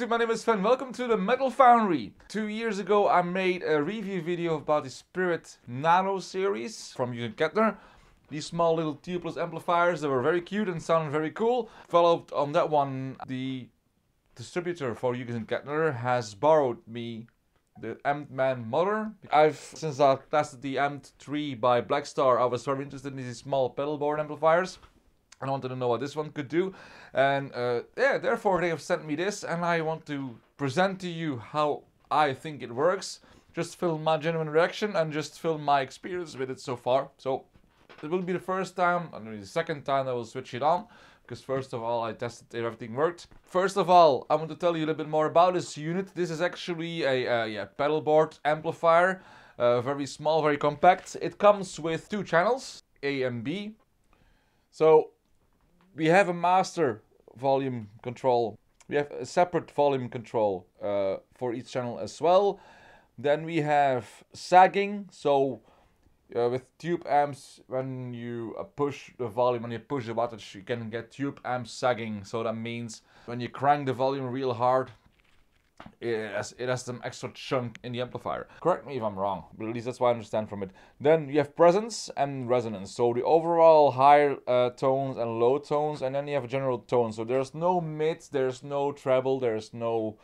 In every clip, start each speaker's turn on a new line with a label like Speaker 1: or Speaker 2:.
Speaker 1: YouTube, my name is Sven. Welcome to the Metal Foundry. 2 years ago I made a review video about the Spirit Nano series from Hughes Kettner. These small little tubeless amplifiers that were very cute and sounded very cool. Followed on that one, the distributor for Hughes Kettner has borrowed me the Ampman Modern. Since I tested the Amp3 by Blackstar, I was very interested in these small pedalboard amplifiers. I wanted to know what this one could do, and yeah, therefore they have sent me this, and I want to present to you how I think it works. Just film my genuine reaction and just film my experience with it so far. So it will be the first time, and maybe the second time I will switch it on, because first of all I tested if everything worked. First of all, I want to tell you a little bit more about this unit. This is actually a pedalboard amplifier, very small, very compact. It comes with 2 channels, A and B. So we have a master volume control. We have a separate volume control for each channel as well. Then we have sagging. So with tube amps, when you push the volume, when you push the wattage, you can get tube amp sagging. So that means when you crank the volume real hard, it has some extra chunk in the amplifier. Correct me if I'm wrong, but at least that's what I understand from it. Then you have presence and resonance, so the overall high tones and low tones, and then you have a general tone. So there's no mid, there's no treble, there's no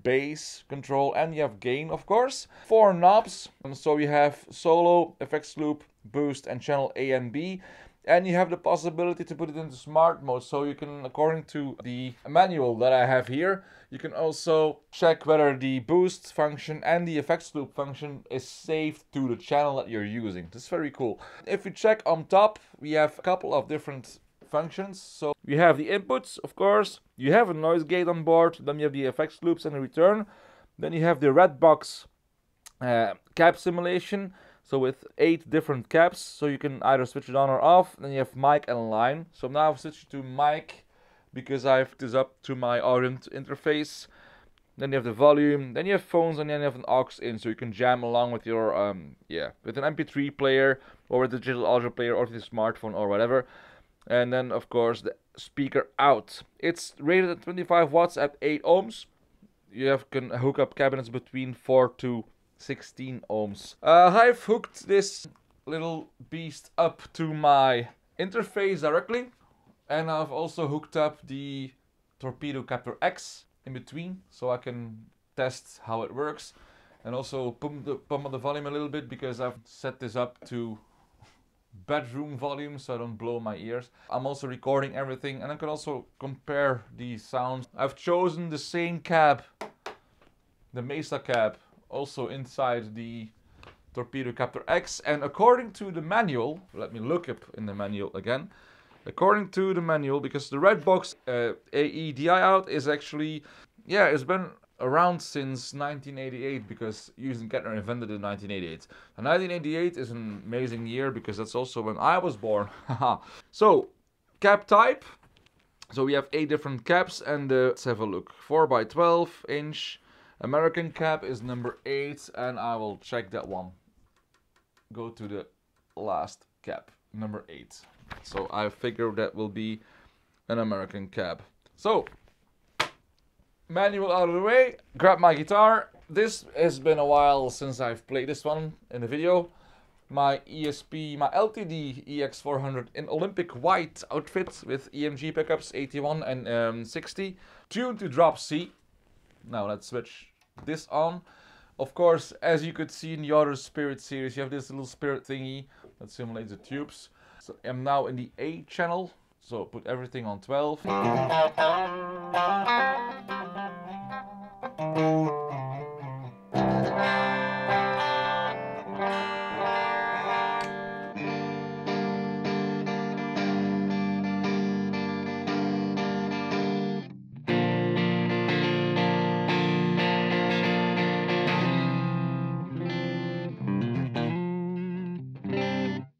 Speaker 1: bass control, and you have gain, of course. 4 knobs, so you have solo, effects loop, boost, and channel A and B. And you have the possibility to put it into smart mode, so you can, according to the manual that I have here, you can also check whether the boost function and the effects loop function is saved to the channel that you're using. That's very cool. If you check on top, we have a couple of different functions. So we have the inputs, of course, you have a noise gate on board, then you have the effects loops and the return, then you have the red box cap simulation. So with 8 different caps, so you can either switch it on or off. Then you have mic and line. So now I've switched to mic because I've this up to my audio interface. Then you have the volume, then you have phones, and then you have an aux in, so you can jam along with your with an MP3 player or a digital audio player or with a smartphone or whatever. And then of course the speaker out. It's rated at 25 watts at 8 ohms. You can hook up cabinets between 4 to 16 ohms. I've hooked this little beast up to my interface directly, and I've also hooked up the Torpedo Captor X in between, so I can test how it works, and also pump up the volume a little bit, because I've set this up to bedroom volume so I don't blow my ears. I'm also recording everything, and I can also compare the sounds. I've chosen the same cab, the Mesa cab, also inside the Torpedo Captor X, and according to the manual, let me look up in the manual again. According to the manual, because the red box AEDI out is actually, yeah, it's been around since 1988, because Hughes Kettner invented it in 1988. And 1988 is an amazing year because that's also when I was born. So, cap type. So we have 8 different caps, and let's have a look. 4x12 inch. American cap is number 8, and I will check that one. Go to the last cap, number 8. So I figure that will be an American cap. So, manual out of the way, grab my guitar. This has been a while since I've played this one in the video. My ESP, my LTD EX400 in Olympic white outfit with EMG pickups 81 and 60. Tuned to drop C. Now let's switch this on. Of course, as you could see in the other Spirit series, you have this little Spirit thingy that simulates the tubes. So I'm now in the A channel, so put everything on 12.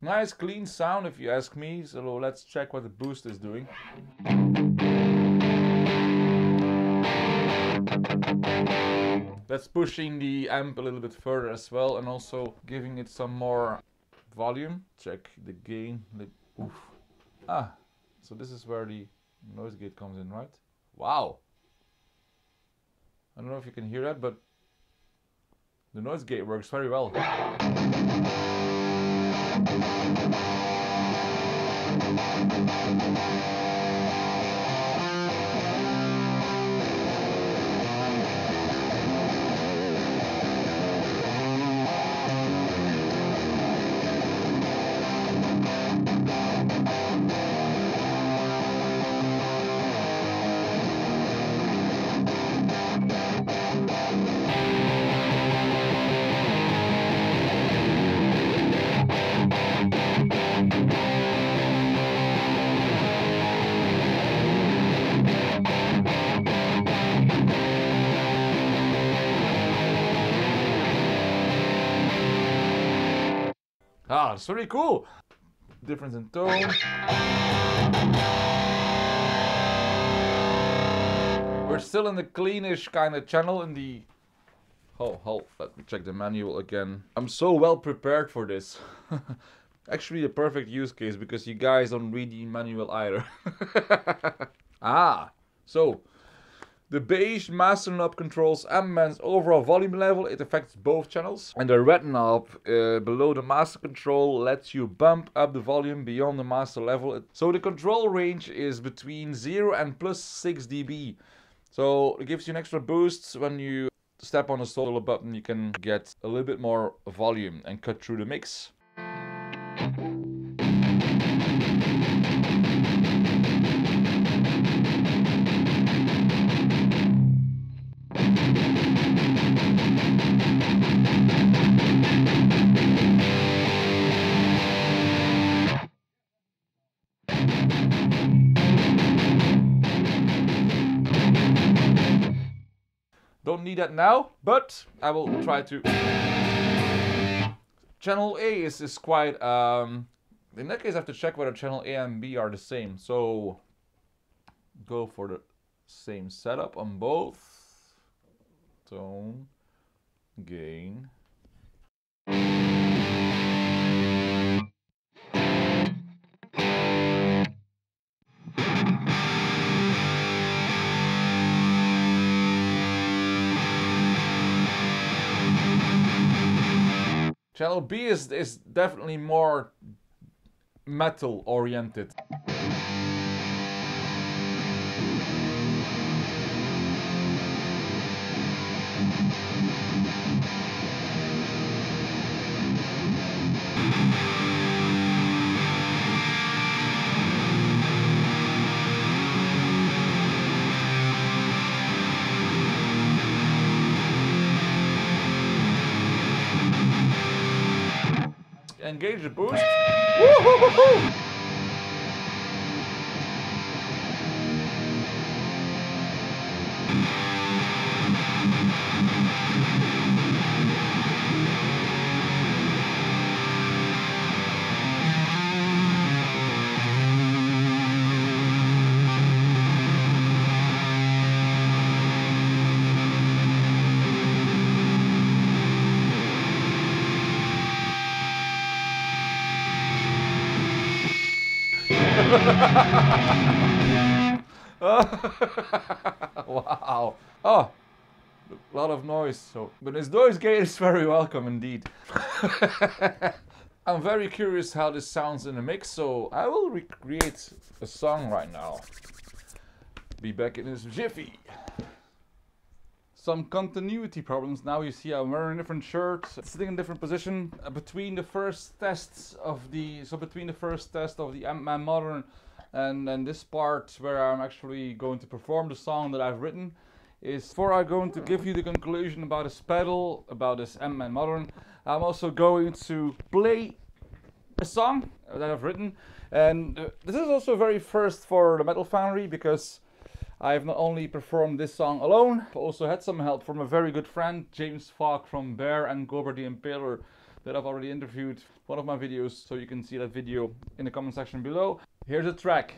Speaker 1: Nice clean sound if you ask me, so let's check what the boost is doing. That's pushing the amp a little bit further as well, and also giving it some more volume. Check the gain. Oof. So this is where the noise gate comes in, right? Wow. I don't know if you can hear that, but the noise gate works very well. Ah, it's very cool. Difference in tone. We're still in the cleanish kind of channel in the... Oh, let me check the manual again. I'm so well prepared for this. Actually a perfect use case because you guys don't read the manual either. So the beige master knob controls Ampman's overall volume level. It affects both channels. And the red knob below the master control lets you bump up the volume beyond the master level. So the control range is between 0 and plus 6 dB. So it gives you an extra boost. When you step on the solo button, you can get a little bit more volume and cut through the mix. Don't need that now, but I will try to. Channel A is quite, in that case I have to check whether channel A and B are the same. So go for the same setup on both. Tone, gain. Channel B is definitely more metal oriented. Engage the boost. Woo-hoo-hoo-hoo! Wow. Oh, a lot of noise. So, but this noise gate is very welcome indeed. I'm very curious how this sounds in the mix, so I will recreate a song right now. Be back in this jiffy. Some continuity problems. Now you see I'm wearing a different shirt, sitting in a different position between the first tests of the Ampman Modern and this part where I'm actually going to perform the song that I've written is before I'm going to give you the conclusion about this pedal, about this Ampman Modern. I'm also going to play a song that I've written, and this is also very first for the Metal Foundry because I've not only performed this song alone, but also had some help from a very good friend, James Falck from Bear and Cobra The Impaler, that I've already interviewed one of my videos, so you can see that video in the comment section below. Here's a track.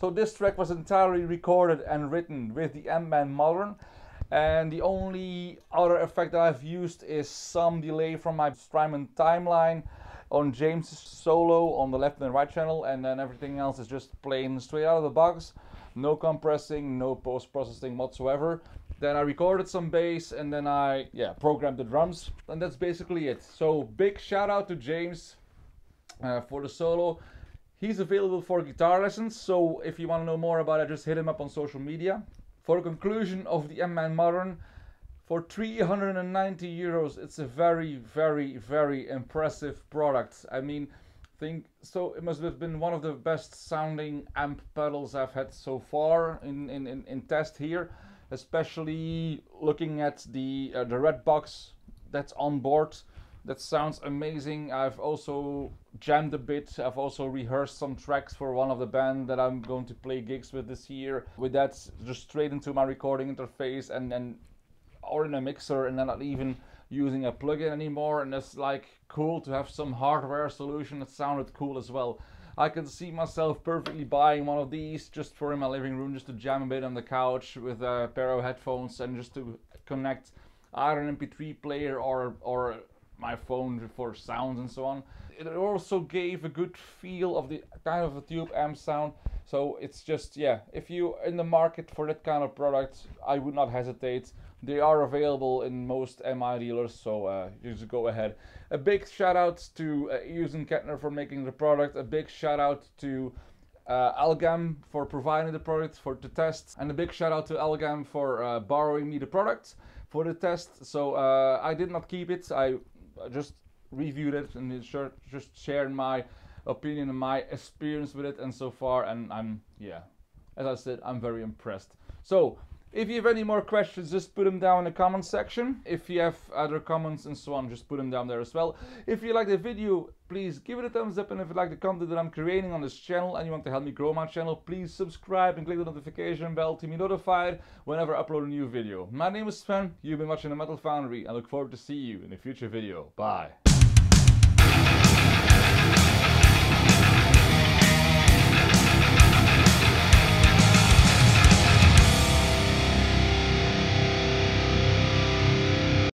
Speaker 1: So this track was entirely recorded and written with the Ampman Modern, and the only other effect that I've used is some delay from my Strymon timeline on James' solo on the left and right channel, and then everything else is just plain straight out of the box. No compressing, no post-processing whatsoever. Then I recorded some bass, and then I programmed the drums, and that's basically it. So big shout out to James for the solo. He's available for guitar lessons, so if you want to know more about it, just hit him up on social media. For the conclusion of the Ampman Modern, for 390 euros, it's a very, very, very impressive product. I mean, it must have been one of the best sounding amp pedals I've had so far in test here, especially looking at the red box that's on board. That sounds amazing. I've also jammed a bit. I've also rehearsed some tracks for one of the band that I'm going to play gigs with this year. With that, just straight into my recording interface or in a mixer, and then not even using a plugin anymore. And it's like cool to have some hardware solution that sounded cool as well. I can see myself perfectly buying one of these just for in my living room, just to jam a bit on the couch with a pair of headphones and just to connect either an MP3 player or my phone for sounds and so on. It also gave a good feel of the kind of a tube amp sound. So it's just, if you're in the market for that kind of product, I would not hesitate. They are available in most MI dealers, so just go ahead. A big shout out to Hughes Kettner for making the product. A big shout out to Algam for providing the product for the test, and a big shout out to Algam for borrowing me the product for the test. So I did not keep it. I just reviewed it and just shared my opinion and my experience with it, and so far, and I'm as I said, I'm very impressed. So if you have any more questions, just put them down in the comment section. If you have other comments and so on, just put them down there as well. If you like the video, please give it a thumbs up, and if you like the content that I'm creating on this channel and you want to help me grow my channel, please subscribe and click the notification bell to be notified whenever I upload a new video. My name is Sven, you've been watching the Metal Foundry, and I look forward to see you in a future video. Bye.